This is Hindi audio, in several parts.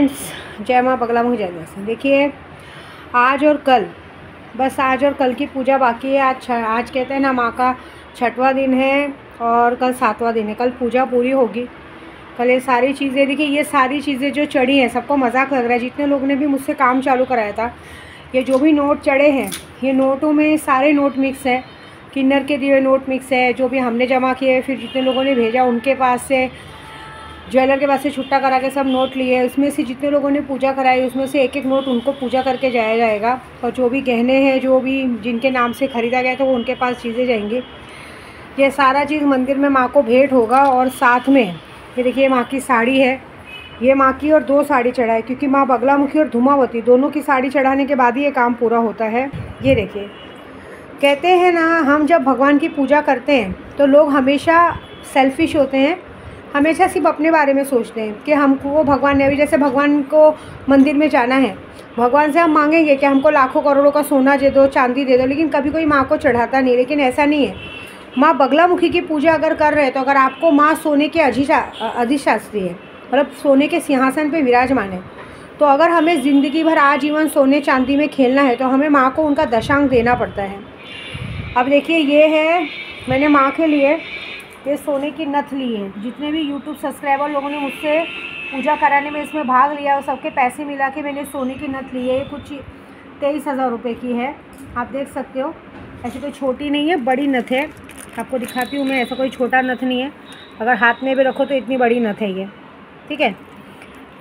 फ्रेंड्स, जय माँ बगला मुख जय दर्शन। देखिए आज और कल, बस आज और कल की पूजा बाकी है। आज कहते हैं ना माँ का 6वां दिन है और कल 7वां दिन है। कल पूजा पूरी होगी। कल ये सारी चीज़ें, देखिए ये सारी चीज़ें जो चढ़ी हैं, सबको मजाक लग रहा है। जितने लोगों ने भी मुझसे काम चालू कराया था, ये जो भी नोट चढ़े हैं, ये नोटों में सारे नोट मिक्स है। किन्नर के दिए नोट मिक्स है, जो भी हमने जमा किए, फिर जितने लोगों ने भेजा उनके पास से, ज्वेलर के पास से छुट्टा करा के सब नोट लिए। उसमें से जितने लोगों ने पूजा कराई, उसमें से एक एक नोट उनको पूजा करके जाया जाएगा। और जो भी गहने हैं, जो भी जिनके नाम से ख़रीदा गया था, वो उनके पास चीज़ें जाएंगी। ये सारा चीज़ मंदिर में माँ को भेंट होगा। और साथ में ये देखिए माँ की साड़ी है, ये माँ की, और 2 साड़ी चढ़ाए, क्योंकि माँ बगलामुखी और धूमावती दोनों की साड़ी चढ़ाने के बाद ही ये काम पूरा होता है। ये देखिए, कहते हैं ना, हम जब भगवान की पूजा करते हैं तो लोग हमेशा सेल्फिश होते हैं, हमेशा सिर्फ अपने बारे में सोचते हैं कि हमको वो भगवान ने, अभी जैसे भगवान को मंदिर में जाना है, भगवान से हम मांगेंगे कि हमको लाखों करोड़ों का सोना दे दो, चांदी दे दो, लेकिन कभी कोई माँ को चढ़ाता नहीं। लेकिन ऐसा नहीं है। माँ बगलामुखी की पूजा अगर कर रहे हैं तो अगर आपको माँ सोने के अधिशास्त्री है, मतलब सोने के सिंहासन पे विराजमान है, तो अगर हमें ज़िंदगी भर आजीवन सोने चांदी में खेलना है तो हमें माँ को उनका दशांक देना पड़ता है। अब देखिए, ये है, मैंने माँ के लिए ये सोने की नथ ली है। जितने भी यूट्यूब सब्सक्राइबर लोगों ने मुझसे पूजा कराने में इसमें भाग लिया, और सबके पैसे मिला के मैंने सोने की नथ ली है। ये कुछ 23,000 रुपये की है। आप देख सकते हो, ऐसी कोई छोटी नहीं है, बड़ी नथ है। आपको दिखाती हूँ मैं, ऐसा कोई छोटा नथ नहीं है। अगर हाथ में भी रखो तो इतनी बड़ी नथ है ये, ठीक है।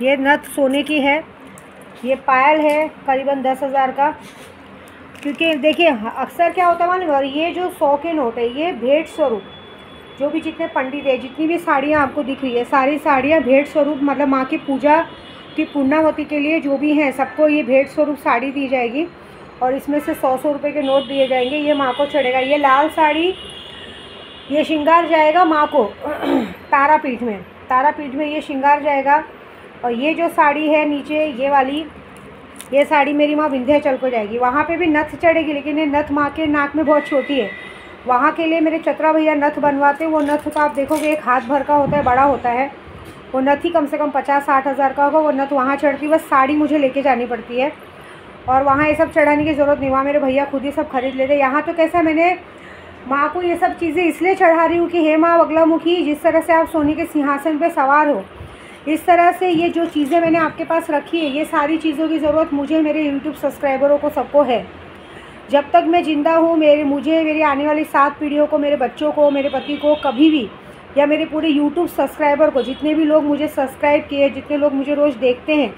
ये नथ सोने की है। ये पायल है करीबन 10,000 का। क्योंकि देखिए अक्सर क्या होता है मालूम, और ये जो 100 के नोट है, ये भेंट स्वरूप, जो भी जितने पंडित है, जितनी भी साड़ियाँ आपको दिख रही है, सारी साड़ियाँ भेंट स्वरूप, मतलब माँ की पूजा की पूर्णावती के लिए जो भी हैं, सबको ये भेंट स्वरूप साड़ी दी जाएगी। और इसमें से 100-100 रुपये के नोट दिए जाएंगे। ये माँ को चढ़ेगा। ये लाल साड़ी, ये श्रृंगार जाएगा माँ को तारापीठ में। तारापीठ में ये श्रृंगार जाएगा। और ये जो साड़ी है नीचे, ये वाली, ये साड़ी मेरी माँ विंध्याचल को जाएगी। वहाँ पे भी नथ चढ़ेगी, लेकिन ये नथ माँ के नाक में बहुत छोटी है। वहाँ के लिए मेरे चतरा भैया नथ बनवाते हैं। वो नथ तो आप देखोगे 1 हाथ भर का होता है, बड़ा होता है। वो नथ ही कम से कम 50-60 हज़ार का होगा। वो नथ वहाँ चढ़ती है, बस साड़ी मुझे लेके जानी पड़ती है। और वहाँ ये सब चढ़ाने की ज़रूरत नहीं, वहाँ मेरे भैया खुद ही सब खरीद लेते। यहाँ तो कैसा, मैंने माँ को ये सब चीज़ें इसलिए चढ़ा रही हूँ कि हे माँ बगलामुखी, जिस तरह से आप सोने के सिंहासन पर सवार हो, इस तरह से ये जो चीज़ें मैंने आपके पास रखी है, ये सारी चीज़ों की ज़रूरत मुझे, मेरे यूट्यूब सब्सक्राइबरों को, सबको है। जब तक मैं ज़िंदा हूँ, मुझे, मेरी आने वाली 7 पीढ़ियों को, मेरे बच्चों को, मेरे पति को, कभी भी, या मेरे पूरे यूट्यूब सब्सक्राइबर को, जितने भी लोग मुझे सब्सक्राइब किए, जितने लोग मुझे रोज़ देखते हैं,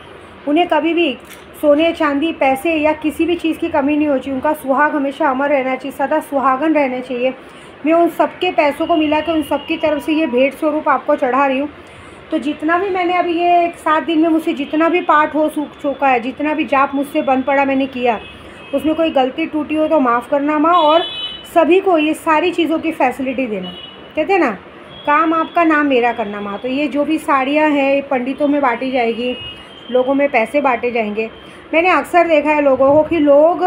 उन्हें कभी भी सोने चांदी पैसे या किसी भी चीज़ की कमी नहीं होनी चाहिए। उनका सुहाग हमेशा अमर रहना चाहिए, सदा सुहागन रहना चाहिए। मैं उन सबके पैसों को मिला के उन सबकी तरफ से ये भेंट स्वरूप आपको चढ़ा रही हूँ। तो जितना भी मैंने अभी ये 7 दिन में मुझसे जितना भी पाठ हो चुका है, जितना भी जाप मुझसे बन पड़ा मैंने किया, उसमें कोई गलती टूटी हो तो माफ़ करना माँ। और सभी को ये सारी चीज़ों की फैसिलिटी देना। कहते हैं ना, काम आपका, नाम मेरा करना माँ। तो ये जो भी साड़ियाँ हैं, पंडितों में बांटी जाएगी, लोगों में पैसे बांटे जाएंगे। मैंने अक्सर देखा है लोगों को कि लोग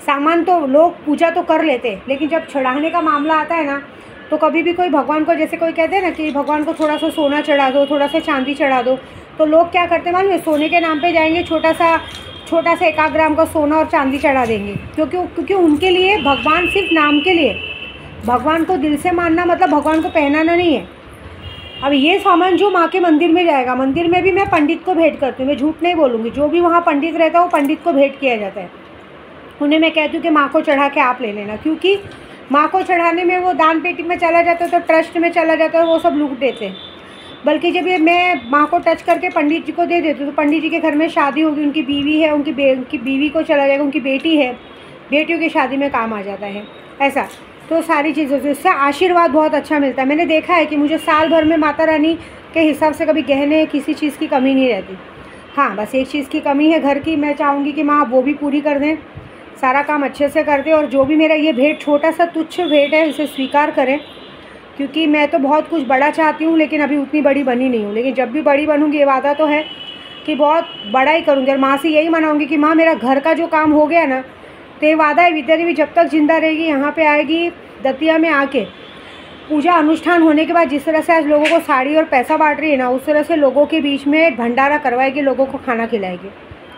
सामान तो, लोग पूजा तो कर लेते, लेकिन जब चढ़ाने का मामला आता है ना, तो कभी भी कोई भगवान को, जैसे कोई कहते हैं ना कि भगवान को थोड़ा सा सोना चढ़ा दो, थोड़ा सा चांदी चढ़ा दो, तो लोग क्या करते हैं मालूम है, सोने के नाम पे जाएंगे, छोटा सा 1 ग्राम का सोना और चांदी चढ़ा देंगे। क्योंकि उनके लिए भगवान सिर्फ नाम के लिए, भगवान को दिल से मानना मतलब भगवान को पहनाना नहीं है। अब ये सामान जो माँ के मंदिर में जाएगा, मंदिर में भी मैं पंडित को भेंट करती हूँ, मैं झूठ नहीं बोलूँगी। जो भी वहाँ पंडित रहता है वो पंडित को भेंट किया जाता है। उन्हें मैं कहती हूँ कि माँ को चढ़ा के आप ले लेना, क्योंकि माँ को चढ़ाने में वो दान पेटी में चला जाता है, तो ट्रस्ट में चला जाता है, वो सब लूट देते हैं। बल्कि जब ये मैं माँ को टच करके पंडित जी को दे देती हूँ, तो पंडित जी के घर में शादी होगी, उनकी बीवी है, उनकी बीवी को चला जाएगा, उनकी बेटी है, बेटियों की शादी में काम आ जाता है। ऐसा तो सारी चीज़ों से उससे आशीर्वाद बहुत अच्छा मिलता है। मैंने देखा है कि मुझे साल भर में माता रानी के हिसाब से कभी गहने, किसी चीज़ की कमी नहीं रहती। हाँ, बस एक चीज़ की कमी है घर की, मैं चाहूँगी कि माँ वो भी पूरी कर दें, सारा काम अच्छे से कर दें। और जो भी मेरा ये भेंट, छोटा सा तुच्छ भेंट है, इसे स्वीकार करें, क्योंकि मैं तो बहुत कुछ बड़ा चाहती हूँ, लेकिन अभी उतनी बड़ी बनी नहीं हूँ। लेकिन जब भी बड़ी बनूँगी, ये वादा तो है कि बहुत बड़ा ही करूँगी। और माँ से यही मनाऊँगी कि माँ मेरा घर का जो काम हो गया ना, तो ये वादा है, विद्या देवी जब तक जिंदा रहेगी, यहाँ पे आएगी दतिया में आके, पूजा अनुष्ठान होने के बाद जिस तरह से आज लोगों को साड़ी और पैसा बांट रही है ना, उस तरह से लोगों के बीच में भंडारा करवाएगी, लोगों को खाना खिलाएगी।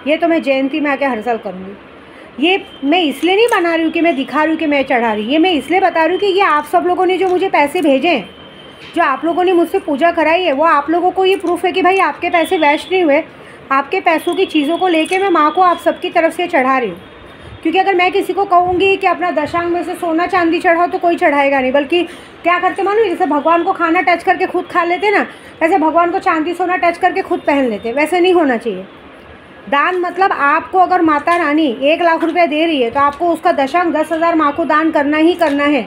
ये तो मैं जयंती में आके हर साल करूँगी। ये मैं इसलिए नहीं बना रही हूँ कि मैं दिखा रही हूँ कि मैं चढ़ा रही हूँ, ये मैं इसलिए बता रही हूँ कि ये आप सब लोगों ने जो मुझे पैसे भेजे हैं, जो आप लोगों ने मुझसे पूजा कराई है, वो आप लोगों को ये प्रूफ है कि भाई आपके पैसे वेस्ट नहीं हुए। आपके पैसों की चीज़ों को लेके मैं माँ को आप सबकी तरफ से चढ़ा रही हूँ। क्योंकि अगर मैं किसी को कहूँगी कि अपना दशांग में से सोना चांदी चढ़ाओ तो कोई चढ़ाएगा नहीं, बल्कि क्या करते मालूम, जैसे भगवान को खाना टच करके खुद खा लेते ना, वैसे भगवान को चांदी सोना टच करके खुद पहन लेते। वैसे नहीं होना चाहिए। दान मतलब आपको अगर माता रानी 1 लाख रुपया दे रही है तो आपको उसका दशांग 10,000 माँ को दान करना ही करना है।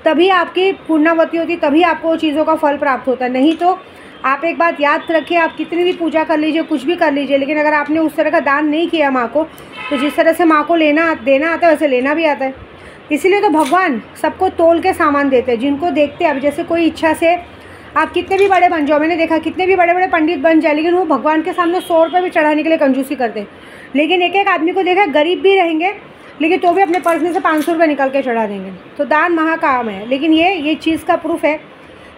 तभी आपकी पुण्यवती होती, तभी आपको चीज़ों का फल प्राप्त होता है। नहीं तो आप एक बात याद रखिए, आप कितनी भी पूजा कर लीजिए, कुछ भी कर लीजिए, लेकिन अगर आपने उस तरह का दान नहीं किया माँ को, तो जिस तरह से माँ को देना आता है वैसे लेना भी आता है। इसीलिए तो भगवान सबको तोल के सामान देते हैं, जिनको देखते हैं। अब जैसे कोई इच्छा से आप कितने भी बड़े बन जाओ, मैंने देखा कितने भी बड़े बड़े पंडित बन जाए, लेकिन वो भगवान के सामने 100 रुपये भी चढ़ाने के लिए कंजूसी करते हैं। लेकिन एक एक आदमी को देखा, गरीब भी रहेंगे लेकिन तो भी अपने पर्स में से 500 रुपये निकल के चढ़ा देंगे। तो दान महाकाम है। लेकिन ये चीज़ का प्रूफ है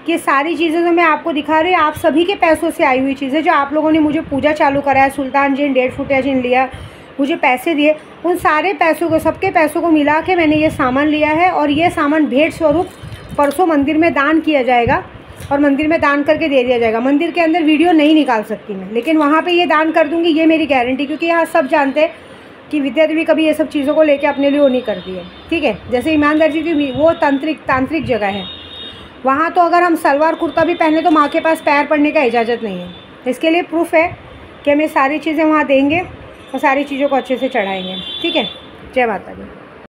कि सारी चीज़ें जो मैं आपको दिखा रही हूँ, आप सभी के पैसों से आई हुई चीज़ें, जो आप लोगों ने मुझे पूजा चालू कराया, सुल्तान जिन 1.5 फुटिया जिन लिया, मुझे पैसे दिए, उन सारे पैसों को, सबके पैसों को मिला के मैंने ये सामान लिया है। और ये सामान भेंट स्वरूप परसों मंदिर में दान किया जाएगा और मंदिर में दान करके दे दिया जाएगा। मंदिर के अंदर वीडियो नहीं निकाल सकती मैं, लेकिन वहाँ पे ये दान कर दूँगी, ये मेरी गारंटी। क्योंकि यहाँ सब जानते हैं कि विद्या देवी कभी ये सब चीज़ों को लेके अपने लिए वो नहीं करती है, ठीक है। जैसे ईमानदार जी की वो तांत्रिक जगह है, वहाँ तो अगर हम सलवार कुर्ता भी पहने तो माँ के पास पैर पड़ने का इजाज़त नहीं है। इसके लिए प्रूफ है कि हमें सारी चीज़ें वहाँ देंगे और सारी चीज़ों को अच्छे से चढ़ाएंगे, ठीक है। जय माता दी।